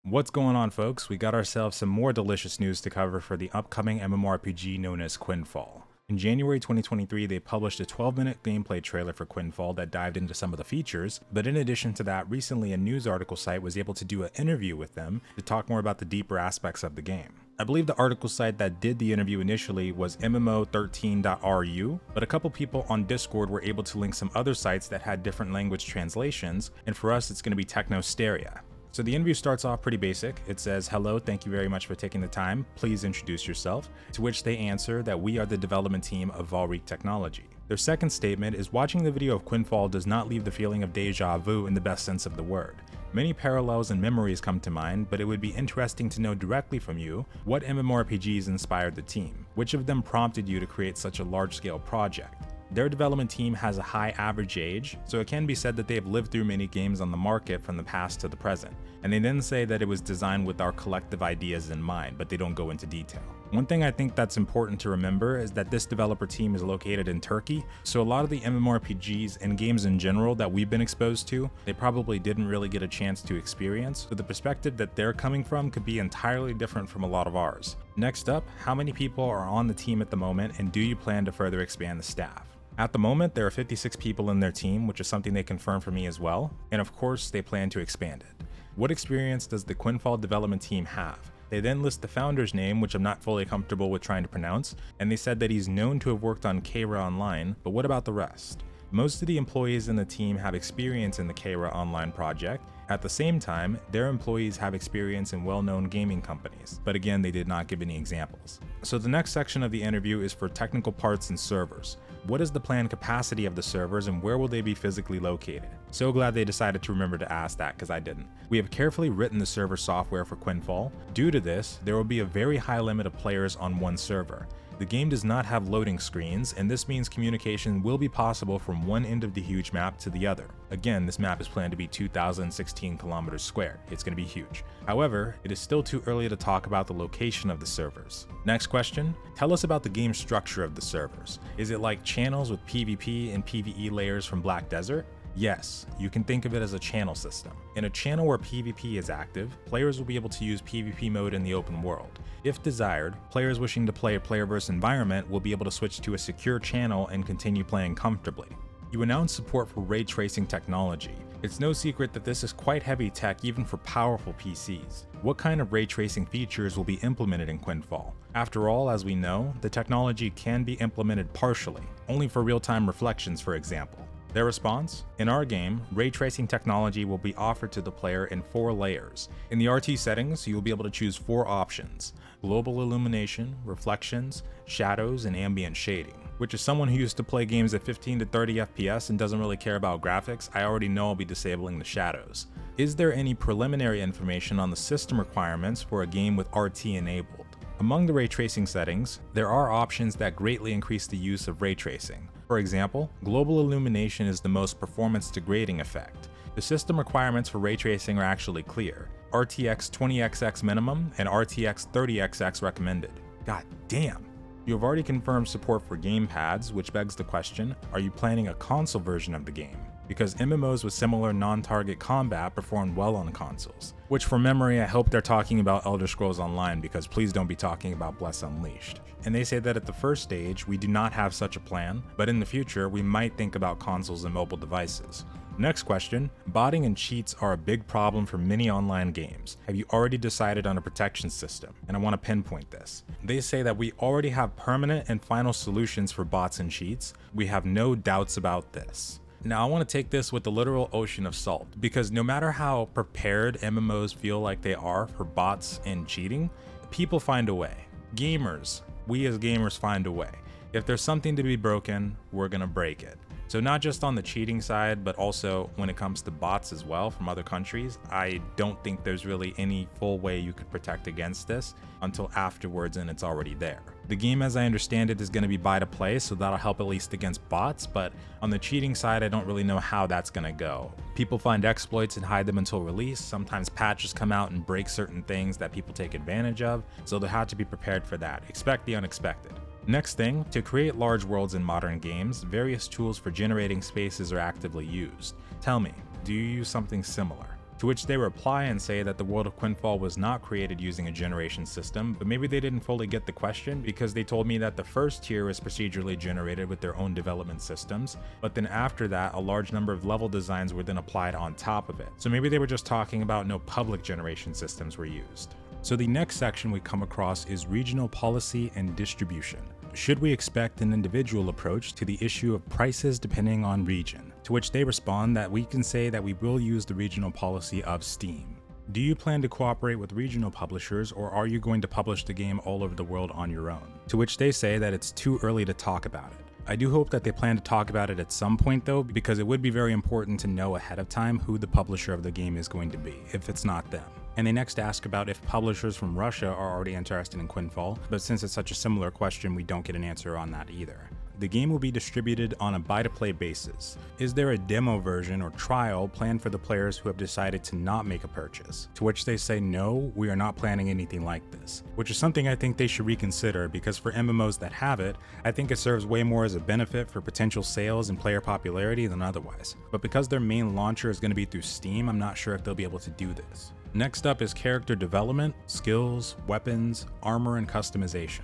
What's going on, folks? We got ourselves some more delicious news to cover for the upcoming MMORPG known as QUINFALL. In January 2023, they published a 12-minute gameplay trailer for QUINFALL that dived into some of the features, but in addition to that, recently a news article site was able to do an interview with them to talk more about the deeper aspects of the game. I believe the article site that did the interview initially was MMO13.ru, but a couple people on Discord were able to link some other sites that had different language translations, and for us it's going to be Technosteria. So the interview starts off pretty basic. It says, "Hello, thank you very much for taking the time. Please introduce yourself." To which they answer that we are the development team of Vawraek Technology. Their second statement is, "Watching the video of QUINFALL does not leave the feeling of deja vu in the best sense of the word. Many parallels and memories come to mind, but it would be interesting to know directly from you what MMORPGs inspired the team. Which of them prompted you to create such a large-scale project? Their development team has a high average age, so it can be said that they have lived through many games on the market from the past to the present. And they then say that it was designed with our collective ideas in mind, but they don't go into detail. One thing I think that's important to remember is that this developer team is located in Turkey, so a lot of the MMORPGs and games in general that we've been exposed to, they probably didn't really get a chance to experience, so the perspective that they're coming from could be entirely different from a lot of ours. Next up, how many people are on the team at the moment, and do you plan to further expand the staff? At the moment, there are 56 people in their team, which is something they confirmed for me as well, and of course, they plan to expand it. What experience does the QUINFALL development team have? They then list the founder's name, which I'm not fully comfortable with trying to pronounce, and they said that he's known to have worked on Kayra Online, but what about the rest? Most of the employees in the team have experience in the Kayra Online project. At the same time, their employees have experience in well-known gaming companies, but again, they did not give any examples. So the next section of the interview is for technical parts and servers. What is the planned capacity of the servers and where will they be physically located? So glad they decided to remember to ask that, because I didn't. We have carefully written the server software for QUINFALL. Due to this, there will be a very high limit of players on one server. The game does not have loading screens, and this means communication will be possible from one end of the huge map to the other. Again, this map is planned to be 2,016 kilometers squared. It's going to be huge. However, it is still too early to talk about the location of the servers. Next question, tell us about the game structure of the servers. Is it like channels with PvP and PvE layers from Black Desert? Yes, you can think of it as a channel system. In a channel where PvP is active, players will be able to use PvP mode in the open world. If desired, players wishing to play a player versus environment will be able to switch to a secure channel and continue playing comfortably. You announced support for ray tracing technology. It's no secret that this is quite heavy tech even for powerful PCs. What kind of ray tracing features will be implemented in QUINFALL? After all, as we know, the technology can be implemented partially, only for real-time reflections, for example. Their response? In our game, ray tracing technology will be offered to the player in 4 layers. In the RT settings, you will be able to choose 4 options: global illumination, reflections, shadows, and ambient shading. Which, as someone who used to play games at 15 to 30 FPS and doesn't really care about graphics, I already know I'll be disabling the shadows. Is there any preliminary information on the system requirements for a game with RT enabled? Among the ray tracing settings, there are options that greatly increase the use of ray tracing. For example, global illumination is the most performance degrading effect. The system requirements for ray tracing are actually clear: RTX 20XX minimum and RTX 30XX recommended. God damn. You have already confirmed support for gamepads, which begs the question, are you planning a console version of the game? Because MMOs with similar non-target combat perform well on consoles. Which, from memory, I hope they're talking about Elder Scrolls Online, because please don't be talking about Bless Unleashed. And they say that at the first stage, we do not have such a plan, but in the future, we might think about consoles and mobile devices. Next question, botting and cheats are a big problem for many online games. Have you already decided on a protection system? And I want to pinpoint this. They say that we already have permanent and final solutions for bots and cheats. We have no doubts about this. Now, I want to take this with a literal ocean of salt, because no matter how prepared MMOs feel like they are for bots and cheating, people find a way. Gamers, we as gamers find a way. If there's something to be broken, we're gonna break it. So not just on the cheating side, but also when it comes to bots as well from other countries, I don't think there's really any full way you could protect against this until afterwards and it's already there. The game, as I understand it, is going to be buy to play, so that'll help at least against bots, but on the cheating side, I don't really know how that's going to go. People find exploits and hide them until release. Sometimes patches come out and break certain things that people take advantage of, so they'll have to be prepared for that. Expect the unexpected. Next thing, to create large worlds in modern games, various tools for generating spaces are actively used. Tell me, do you use something similar? To which they reply and say that the world of QUINFALL was not created using a generation system, but maybe they didn't fully get the question because they told me that the first tier is procedurally generated with their own development systems, but then after that a large number of level designs were then applied on top of it. So maybe they were just talking about no public generation systems were used. So the next section we come across is regional policy and distribution. Should we expect an individual approach to the issue of prices depending on region? To which they respond that we can say that we will use the regional policy of Steam. Do you plan to cooperate with regional publishers, or are you going to publish the game all over the world on your own? To which they say that it's too early to talk about it. I do hope that they plan to talk about it at some point though, because it would be very important to know ahead of time who the publisher of the game is going to be, if it's not them. And they next ask about if publishers from Russia are already interested in QUINFALL, but since it's such a similar question, we don't get an answer on that either. The game will be distributed on a buy-to-play basis. Is there a demo version or trial planned for the players who have decided to not make a purchase? To which they say no, we are not planning anything like this, which is something I think they should reconsider, because for MMOs that have it, I think it serves way more as a benefit for potential sales and player popularity than otherwise. But because their main launcher is going to be through Steam, I'm not sure if they'll be able to do this. Next up is character development, skills, weapons, armor, and customization.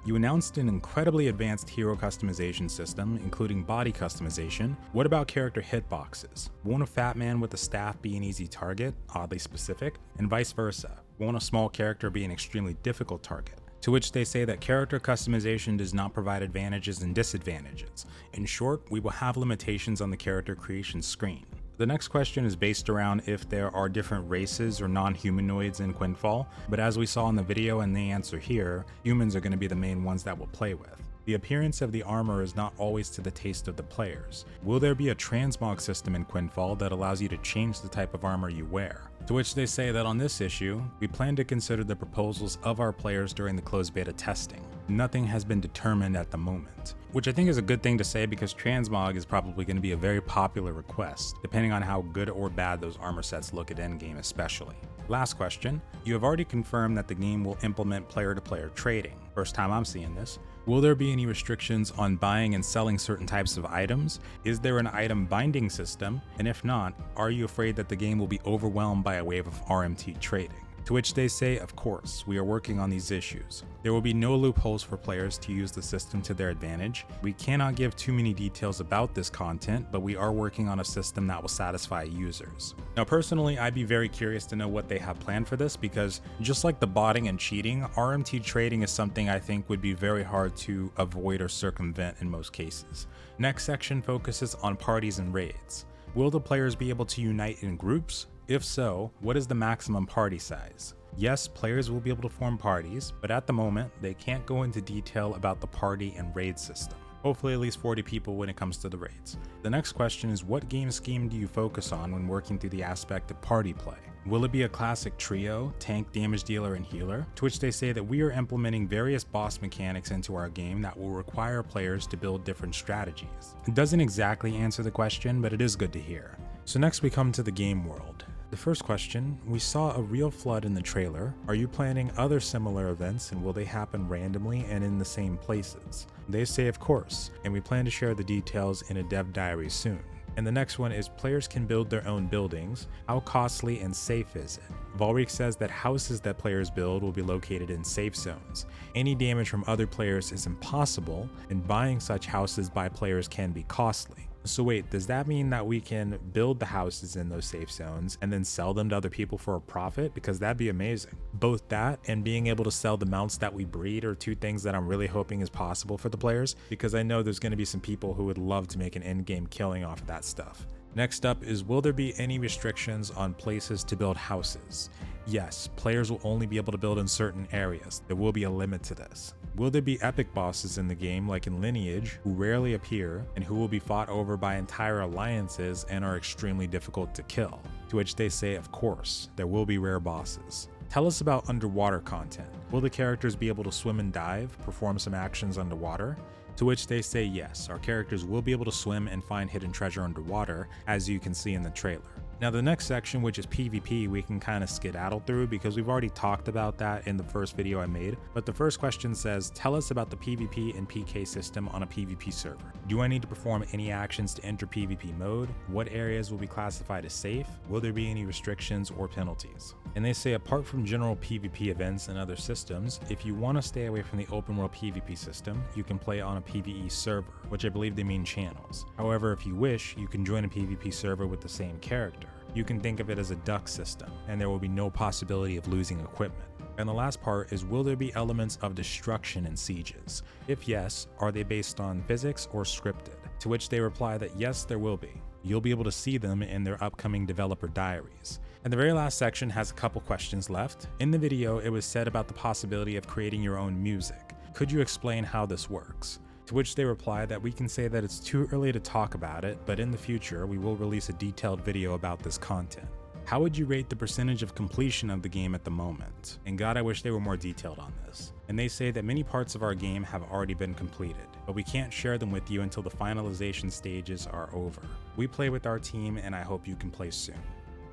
You announced an incredibly advanced hero customization system, including body customization. What about character hitboxes? Won't a fat man with a staff be an easy target, oddly specific, and vice versa? Won't a small character be an extremely difficult target? To which they say that character customization does not provide advantages and disadvantages. In short, we will have limitations on the character creation screen. The next question is based around if there are different races or non-humanoids in QUINFALL, but as we saw in the video and the answer here, humans are going to be the main ones that we'll play with. The appearance of the armor is not always to the taste of the players. Will there be a transmog system in QUINFALL that allows you to change the type of armor you wear? To which they say that on this issue, we plan to consider the proposals of our players during the closed beta testing. Nothing has been determined at the moment, which I think is a good thing to say because transmog is probably going to be a very popular request, depending on how good or bad those armor sets look at endgame especially. Last question, you have already confirmed that the game will implement player-to-player trading. First time I'm seeing this. Will there be any restrictions on buying and selling certain types of items? Is there an item binding system? And if not, are you afraid that the game will be overwhelmed by a wave of RMT trading? To which they say, of course, we are working on these issues. There will be no loopholes for players to use the system to their advantage. We cannot give too many details about this content, but we are working on a system that will satisfy users. Now personally, I'd be very curious to know what they have planned for this, because just like the botting and cheating, RMT trading is something I think would be very hard to avoid or circumvent in most cases. Next section focuses on parties and raids. Will the players be able to unite in groups? If so, what is the maximum party size? Yes, players will be able to form parties, but at the moment, they can't go into detail about the party and raid system. Hopefully at least 40 people when it comes to the raids. The next question is, what game scheme do you focus on when working through the aspect of party play? Will it be a classic trio, tank, damage dealer, and healer? To which they say that we are implementing various boss mechanics into our game that will require players to build different strategies. It doesn't exactly answer the question, but it is good to hear. So next we come to the game world. The first question, we saw a real flood in the trailer. Are you planning other similar events, and will they happen randomly and in the same places? They say of course, and we plan to share the details in a dev diary soon. And the next one is players can build their own buildings. How costly and safe is it? Vawraek says that houses that players build will be located in safe zones. Any damage from other players is impossible, and buying such houses by players can be costly. So wait, does that mean that we can build the houses in those safe zones and then sell them to other people for a profit? Because that'd be amazing. Both that and being able to sell the mounts that we breed are two things that I'm really hoping is possible for the players, because I know there's going to be some people who would love to make an end-game killing off of that stuff. Next up is, will there be any restrictions on places to build houses? Yes, players will only be able to build in certain areas. There will be a limit to this. Will there be epic bosses in the game like in Lineage who rarely appear and who will be fought over by entire alliances and are extremely difficult to kill? To which they say of course, there will be rare bosses. Tell us about underwater content. Will the characters be able to swim and dive, perform some actions underwater? To which they say yes, our characters will be able to swim and find hidden treasure underwater, as you can see in the trailer. Now the next section, which is PvP, we can kind of skedaddle through because we've already talked about that in the first video I made. But the first question says, tell us about the PvP and PK system on a PvP server. Do I need to perform any actions to enter PvP mode? What areas will be classified as safe? Will there be any restrictions or penalties? And they say apart from general PvP events and other systems, if you want to stay away from the open world PvP system, you can play on a PvE server, which I believe they mean channels. However, if you wish, you can join a PvP server with the same character. You can think of it as a duck system, and there will be no possibility of losing equipment. And the last part is, will there be elements of destruction in sieges? If yes, are they based on physics or scripted? To which they reply that yes, there will be. You'll be able to see them in their upcoming developer diaries. And the very last section has a couple questions left. In the video, it was said about the possibility of creating your own music. Could you explain how this works? To which they reply that we can say that it's too early to talk about it, but in the future we will release a detailed video about this content. How would you rate the percentage of completion of the game at the moment? And God, I wish they were more detailed on this. And they say that many parts of our game have already been completed, but we can't share them with you until the finalization stages are over. We play with our team and I hope you can play soon.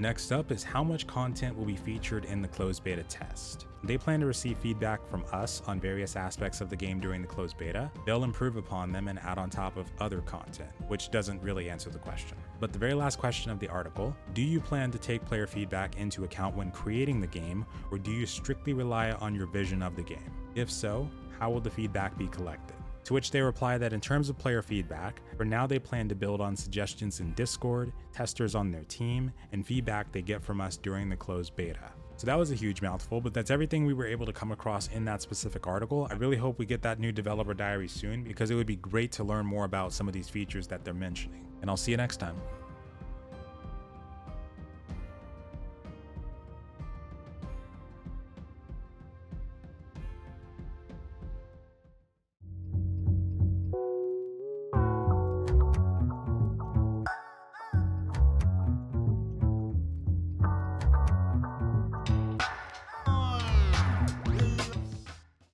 Next up is how much content will be featured in the closed beta test. They plan to receive feedback from us on various aspects of the game during the closed beta. They'll improve upon them and add on top of other content, which doesn't really answer the question. But the very last question of the article, do you plan to take player feedback into account when creating the game, or do you strictly rely on your vision of the game? If so, how will the feedback be collected? To which they reply that in terms of player feedback, for now they plan to build on suggestions in Discord, testers on their team, and feedback they get from us during the closed beta. So that was a huge mouthful, but that's everything we were able to come across in that specific article. I really hope we get that new developer diary soon because it would be great to learn more about some of these features that they're mentioning. And I'll see you next time.